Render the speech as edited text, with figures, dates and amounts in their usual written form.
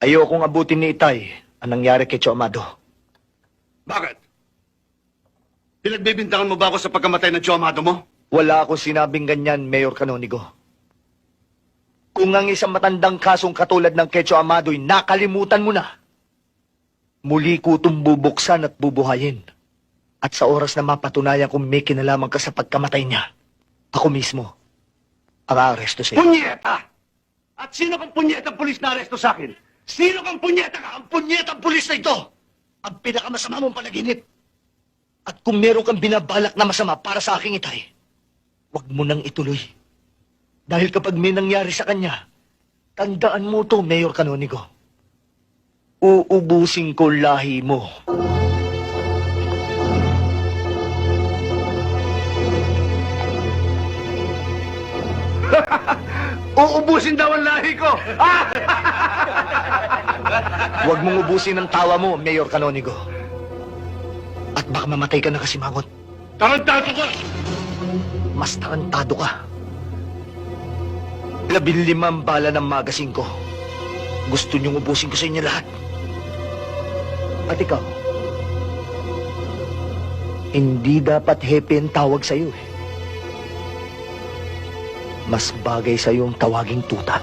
Ayokong abutin ni Itay ang nangyari kay Tio Amado. Bakit? Pinagbibintangan mo ba ako sa pagkamatay ng Tio Amado mo? Wala akong sinabing ganyan, Mayor Canonigo. Kung ang isang matandang kasong katulad ng kay Tio Amado'y nakalimutan mo na, muli ko itong bubuksan at bubuhayin. At sa oras na mapatunayan kung may kinalaman ka sa pagkamatay niya, ako mismo ang aaresto sa'yo. Punyeta! At sino kang punyetang pulis na aresto sa akin? Sino kang punyeta ka? Ang punyetang pulis na ito! Ang pinakamasama mong panaginip! At kung meron kang binabalak na masama para sa aking Itay, huwag mo nang ituloy. Dahil kapag may nangyari sa kanya, tandaan mo to, Mayor Canonigo. Uubusin ko lahi mo. Uubusin daw ang lahi ko! Huwag mong ubusin ang tawa mo, Mayor Canonigo. At baka mamatay ka na kasimangot. Tarantado ka! Mas tarantado ka. 15 bala ng magasin ko. Gusto niyong ubusin ko sa inyo lahat. At ikaw, hindi dapat hepe ang tawag sa'yo eh. Mas bagay sa'yo ang tawaging tuta.